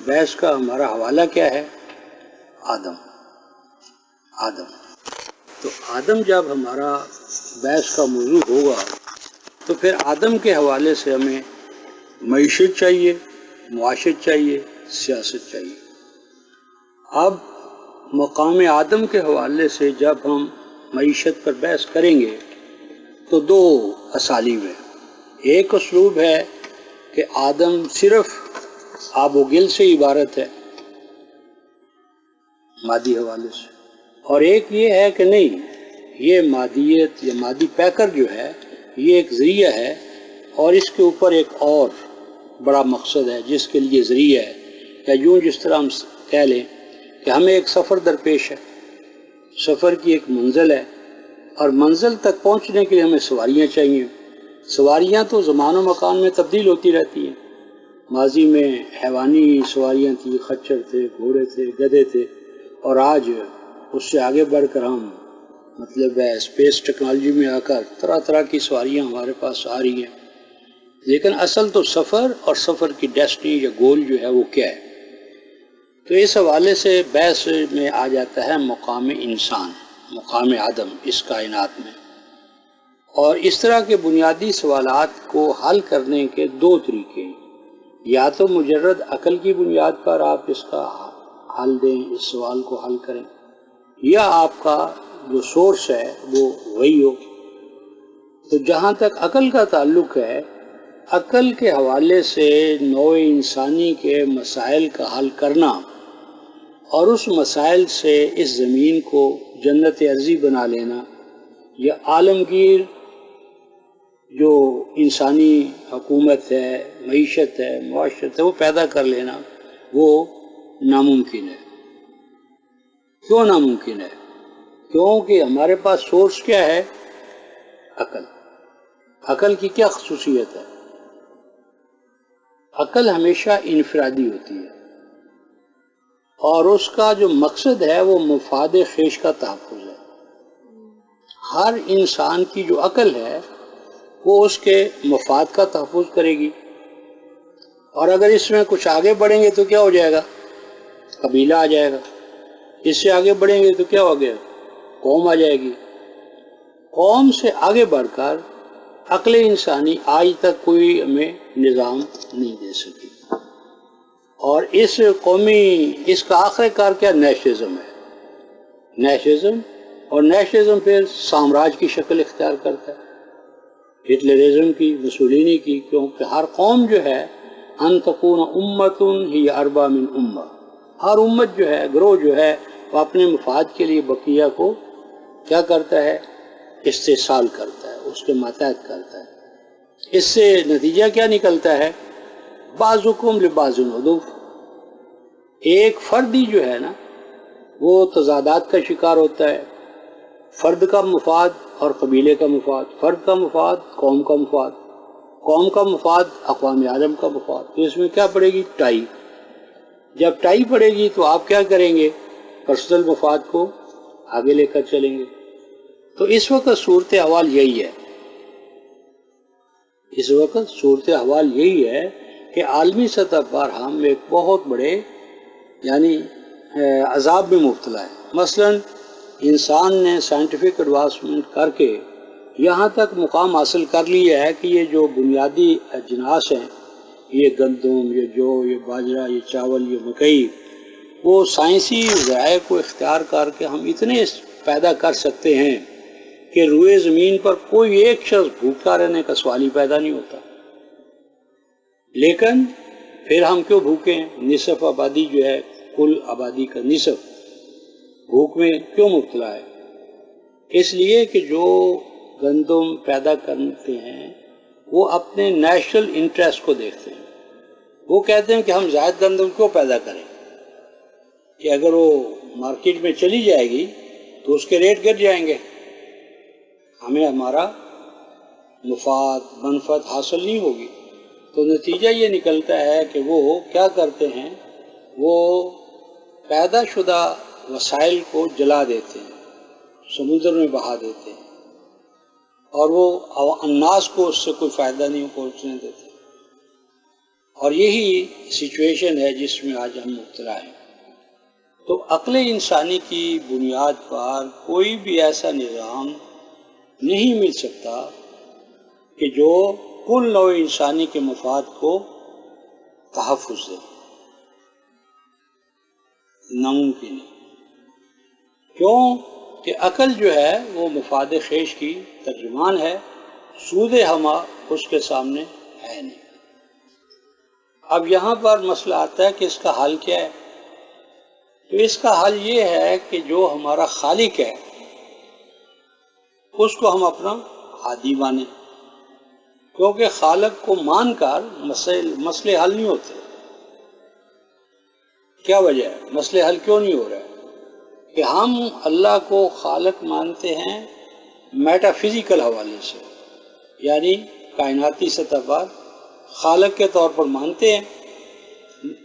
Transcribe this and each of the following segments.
بحث کا ہمارا حوالہ کیا ہے؟ آدم۔ تو آدم جب ہمارا بحث کا موضوع ہوگا تو پھر آدم کے حوالے سے ہمیں معیشت چاہیے، معاشرت چاہیے، سیاست چاہیے۔ اب مقام آدم کے حوالے سے جب ہم معیشت پر بحث کریں گے تو دو اسالیب ہیں۔ ایک اسلوب ہے کہ آدم صرف آب و گل سے عبارت ہے مادی حوالے سے، اور ایک یہ ہے کہ نہیں، یہ مادیت یا مادی پیکر جو ہے یہ ایک ذریعہ ہے، اور اس کے اوپر ایک اور بڑا مقصد ہے جس کے لیے ذریعہ ہے، یا یوں جس طرح ہم کہہ لیں کہ ہمیں ایک سفر درپیش ہے، سفر کی ایک منزل ہے، اور منزل تک پہنچنے کے لیے ہمیں سواریاں چاہیے۔ سواریاں تو زمان و مکان میں تبدیل ہوتی رہتی ہیں۔ ماضی میں حیوانی سواریاں تھیں، خچر تھے، گھوڑے تھے، گدھے تھے، اور آج اس سے آگے بڑھ کر ہم مطلب ہے اسپیس ٹیکنالوجی میں آ کر طرح طرح کی سواریاں ہمارے پاس آ رہی ہیں، لیکن اصل تو سفر اور سفر کی ڈیسٹنی یا گول جو ہے وہ کیا ہے؟ تو اس حوالے سے بحث میں آ جاتا ہے مقام انسان، مقام آدم اس کائنات میں۔ اور اس طرح کے بنیادی سوالات کو حل کرنے کے دو طریقے ہیں، یا تو مجرد عقل کی بنیاد پر آپ اس کا حل دیں، اس سوال کو حل کریں، یا آپ کا جو سورس ہے وہ وہی ہو۔ تو جہاں تک عقل کا تعلق ہے، عقل کے حوالے سے نوع انسانی کے مسائل کا حل کرنا اور اس مسائل سے اس زمین کو جنت ارضی بنا لینا، یا عالمگیر جو انسانی حکومت ہے، معیشت ہے، معاشرت ہے، وہ پیدا کر لینا، وہ ناممکن ہے۔ کیوں ناممکن ہے؟ کیونکہ ہمارے پاس سورس کیا ہے؟ عقل۔ عقل کی کیا خصوصیت ہے؟ عقل ہمیشہ انفرادی ہوتی ہے، اور اس کا جو مقصد ہے وہ مفاد خویش کا تحفظ ہے۔ ہر انسان کی جو عقل ہے وہ اس کے مفاد کا تحفظ کرے گی، اور اگر اس میں کچھ آگے بڑھیں گے تو کیا ہو جائے گا؟ قبیلہ آ جائے گا۔ اس سے آگے بڑھیں گے تو کیا ہو گیا؟ قوم آ جائے گی۔ قوم سے آگے بڑھ کر عقل انسانی آج تک کوئی ہمیں نظام نہیں دے سکی، اور اس کا آخر کار کیا؟ نیشنلزم ہے۔ نیشنلزم، اور نیشنلزم پھر سامراج کی شکل اختیار کرتا ہے، ہٹلرزم کی، مسولینی کی، کیونکہ ہر قوم جو ہے ان تکون امت ہی اربع من امہ، ہر امت جو ہے، گروہ جو ہے، وہ اپنے مفاد کے لیے بقیہ کو کیا کرتا ہے؟ استحصال کرتا ہے، اس کے ماتحت کرتا ہے۔ اس سے نتیجہ کیا نکلتا ہے؟ بعضکم لبعض عدو۔ ایک فرد ہی جو ہے نا وہ تضادات کا شکار ہوتا ہے، فرد کا مفاد اور قبیلے کا مفاد، فرد کا مفاد، قوم کا مفاد، قوم کا مفاد، اقوام عالم کا مفاد۔ تو اس میں کیا پڑے گی؟ ٹائی۔ جب ٹائی پڑے گی تو آپ کیا کریں گے؟ پرسنل مفاد کو آگے لے کر چلیں گے۔ تو اس وقت صورتحال یہی ہے، اس وقت صورتحال یہی ہے کہ عالمی سطح پر ہم ایک بہت بڑے یعنی عذاب میں مبتلا ہے۔ مثلا انسان نے سائنٹیفک ایڈوانسمنٹ کر کے یہاں تک مقام حاصل کر لیا ہے کہ یہ جو بنیادی اجناس ہیں، یہ گندم، یہ جو، یہ باجرہ، یہ چاول، یہ مکئی، وہ سائنسی ذرائع کو اختیار کر کے ہم اتنے پیدا کر سکتے ہیں کہ روئے زمین پر کوئی ایک شخص بھوکا رہنے کا سوال ہی پیدا نہیں ہوتا۔ لیکن پھر ہم کیوں بھوکے ہیں؟ نصف آبادی جو ہے، کل آبادی کا نصف بھوک میں کیوں مبتلا ہے؟ اس لیے کہ جو گندم پیدا کرتے ہیں وہ اپنے نیشنل انٹرسٹ کو دیکھتے ہیں۔ وہ کہتے ہیں کہ ہم زائد گندم کیوں پیدا کریں کہ اگر وہ مارکیٹ میں چلی جائے گی تو اس کے ریٹ گر جائیں گے، ہمیں ہمارا مفاد منفعت حاصل نہیں ہوگی۔ تو نتیجہ یہ نکلتا ہے کہ وہ کیا کرتے ہیں؟ وہ پیدا شدہ وسائل کو جلا دیتے ہیں، سمندر میں بہا دیتے ہیں، اور وہ الناس کو اس سے کوئی فائدہ نہیں پہنچنے دیتے۔ اور یہی سچویشن ہے جس میں آج ہم مبتلا ہیں۔ تو عقل انسانی کی بنیاد پر کوئی بھی ایسا نظام نہیں مل سکتا کہ جو کل نوع انسانی کے مفاد کو تحفظ دے، ناممکن ہے۔ کیوں کہ عقل جو ہے وہ مفاد خیش کی ترجمان ہے، سود ہما اس کے سامنے ہے نہیں۔ اب یہاں پر مسئلہ آتا ہے کہ اس کا حل کیا ہے؟ تو اس کا حل یہ ہے کہ جو ہمارا خالق ہے اس کو ہم اپنا ہادی مانیں، کیونکہ خالق کو مان کر مسئلے حل نہیں ہوتے۔ کیا وجہ ہے مسئلے حل کیوں نہیں ہو رہا ہے؟ کہ ہم اللہ کو خالق مانتے ہیں میٹا فزیکل حوالے سے، یعنی کائناتی سطح پر خالق کے طور پر مانتے ہیں،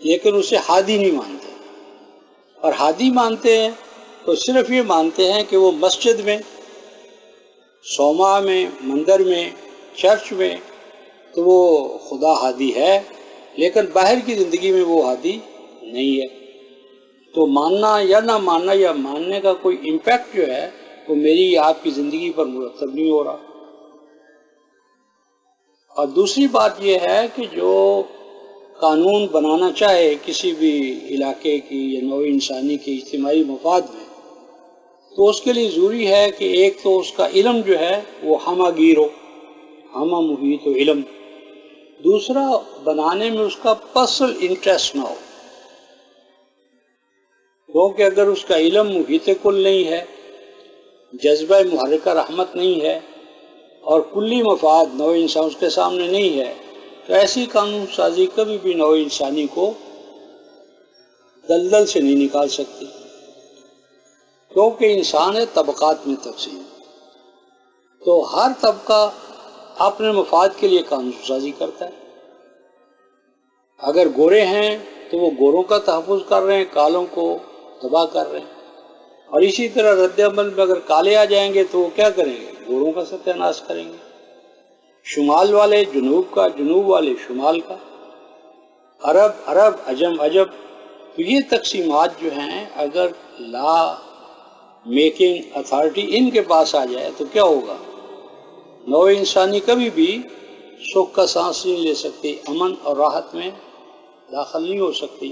لیکن اسے ہادی نہیں مانتے۔ اور ہادی مانتے ہیں تو صرف یہ مانتے ہیں کہ وہ مسجد میں، صومعہ میں، مندر میں، چرچ میں تو وہ خدا ہادی ہے، لیکن باہر کی زندگی میں وہ ہادی نہیں ہے۔ تو ماننا یا نہ ماننا یا ماننے کا کوئی امپیکٹ جو ہے وہ میری آپ کی زندگی پر مرتب نہیں ہو رہا۔ اور دوسری بات یہ ہے کہ جو قانون بنانا چاہے کسی بھی علاقے کی یا نوع انسانی کے اجتماعی مفاد میں، تو اس کے لیے ضروری ہے کہ ایک تو اس کا علم جو ہے وہ ہمہ گیر ہو، ہمہ محیط و علم۔ دوسرا، بنانے میں اس کا پرسنل انٹرسٹ نہ ہو، کیونکہ اگر اس کا علم محیط کل نہیں ہے، جذبہ محرکہ رحمت نہیں ہے اور کلی مفاد نوع انسان اس کے سامنے نہیں ہے، تو ایسی قانون سازی کبھی بھی نوع انسانی کو دلدل سے نہیں نکال سکتی، کیونکہ انسان ہے طبقات میں تقسیم، تو ہر طبقہ اپنے مفاد کے لیے قانون سازی کرتا ہے۔ اگر گورے ہیں تو وہ گوروں کا تحفظ کر رہے ہیں، کالوں کو تباہ کر رہے ہیں، اور اسی طرح رد عمل میں اگر کالے آ جائیں گے تو وہ کیا کریں گے؟ گوروں کا ستیہ ناش کریں گے۔ شمال والے جنوب کا، جنوب والے شمال کا، عرب عجم عجب۔ تو یہ تقسیمات جو ہیں اگر لا میکنگ اتھارٹی ان کے پاس آ جائے تو کیا ہوگا؟ نوع انسانی کبھی بھی سکھ کا سانس نہیں لے سکتی، امن اور راحت میں داخل نہیں ہو سکتی۔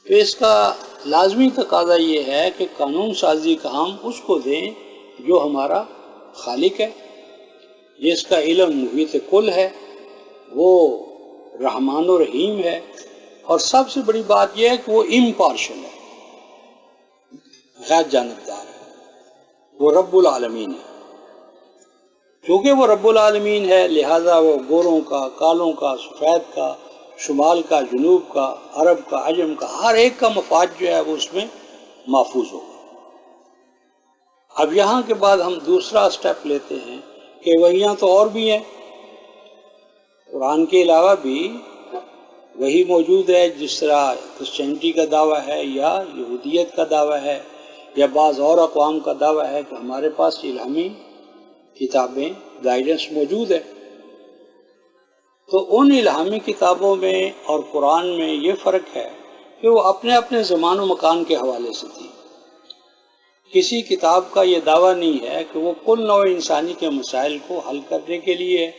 تو اس کا لازمی تقاضا یہ ہے کہ قانون سازی کا ہم اس کو دیں جو ہمارا خالق ہے، جس کا علم محیط کل ہے، وہ رحمان و رحیم ہے، اور سب سے بڑی بات یہ ہے کہ وہ امپارشل ہے، غیر جانبدار ہے، وہ رب العالمین ہے۔ کیونکہ وہ رب العالمین ہے لہذا وہ گوروں کا، کالوں کا، سفید کا، شمال کا، جنوب کا، عرب کا، عجم کا، ہر ایک کا مفاد جو ہے وہ اس میں محفوظ ہوگا۔ اب یہاں کے بعد ہم دوسرا سٹیپ لیتے ہیں کہ وحیاں تو اور بھی ہیں، قرآن کے علاوہ بھی وہی موجود ہے، جس طرح کرسچینٹی کا دعویٰ ہے یا یہودیت کا دعویٰ ہے یا بعض اور اقوام کا دعویٰ ہے کہ ہمارے پاس الہامی کتابیں، گائیڈنس موجود ہے۔ تو ان الہامی کتابوں میں اور قرآن میں یہ فرق ہے کہ وہ اپنے اپنے زمان و مکان کے حوالے سے تھی۔ کسی کتاب کا یہ دعویٰ نہیں ہے کہ وہ کل نوع انسانی کے مسائل کو حل کرنے کے لیے ہے۔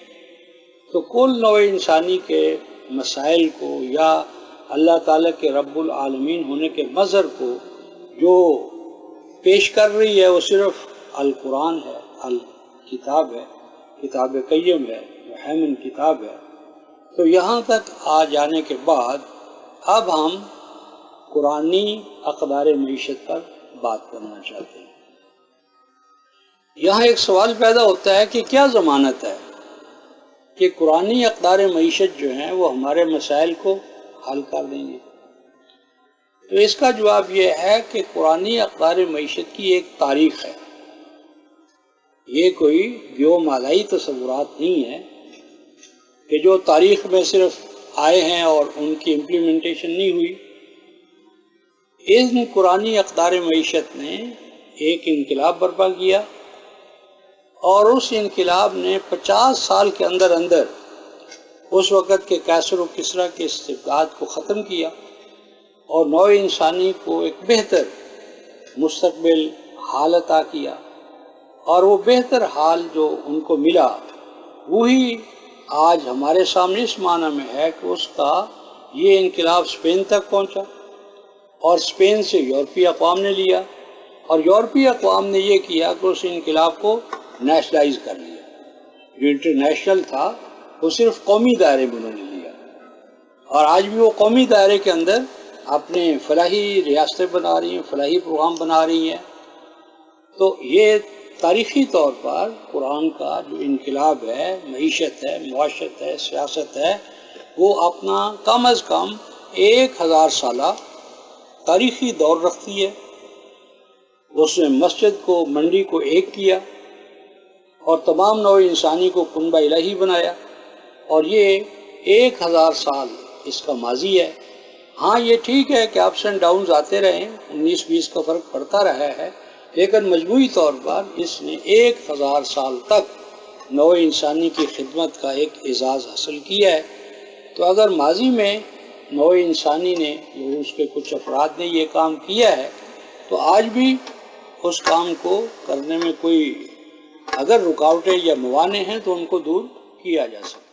تو کل نوع انسانی کے مسائل کو یا اللہ تعالیٰ کے رب العالمین ہونے کے مظہر کو جو پیش کر رہی ہے وہ صرف القرآن ہے، الکتاب ہے، کتاب قیم ہے، محیمن کتاب ہے۔ تو یہاں تک آ جانے کے بعد اب ہم قرآنی اقدار معیشت پر بات کرنا چاہتے ہیں۔ یہاں ایک سوال پیدا ہوتا ہے کہ کیا ضمانت ہے کہ قرآنی اقدار معیشت جو ہیں وہ ہمارے مسائل کو حل کر دیں گے؟ تو اس کا جواب یہ ہے کہ قرآنی اقدار معیشت کی ایک تاریخ ہے، یہ کوئی دیو مالائی تصورات نہیں ہے کہ جو تاریخ میں صرف آئے ہیں اور ان کی امپلیمنٹیشن نہیں ہوئی۔ ان قرآنی اقدار معیشت نے ایک انقلاب برپا کیا اور اس انقلاب نے 50 سال کے اندر اندر اس وقت کے کیسر و کسریٰ کے استبداد کو ختم کیا اور نوع انسانی کو ایک بہتر مستقبل حال عطا کیا، اور وہ بہتر حال جو ان کو ملا وہی آج ہمارے سامنے اس معنی میں ہے کہ اس کا یہ انقلاب اسپین تک پہنچا، اور اسپین سے یورپی اقوام نے لیا، اور یورپی اقوام نے یہ کیا کہ اس انقلاب کو نیشنلائز کر لیا۔ جو انٹرنیشنل تھا وہ صرف قومی دائرے میں انہوں نے لیا، اور آج بھی وہ قومی دائرے کے اندر اپنے فلاحی ریاستیں بنا رہی ہیں، فلاحی پروگرام بنا رہی ہیں۔ تو یہ تاریخی طور پر قرآن کا جو انقلاب ہے، معیشت ہے، معاشرت ہے، سیاست ہے، وہ اپنا کم از کم 1000 سالہ تاریخی دور رکھتی ہے۔ اس نے مسجد کو، منڈی کو ایک کیا اور تمام نوع انسانی کو کنبہ الہی بنایا، اور یہ 1000 سال اس کا ماضی ہے۔ ہاں یہ ٹھیک ہے کہ اپس اینڈ ڈاؤنز آتے رہے، 19-20 کا فرق پڑتا رہا ہے، لیکن مجموعی طور پر اس نے 1000 سال تک نوع انسانی کی خدمت کا ایک اعزاز حاصل کیا ہے۔ تو اگر ماضی میں نوع انسانی نے، اس کے کچھ افراد نے یہ کام کیا ہے، تو آج بھی اس کام کو کرنے میں کوئی اگر رکاوٹیں یا موانع ہیں تو ان کو دور کیا جا سکتا ہے۔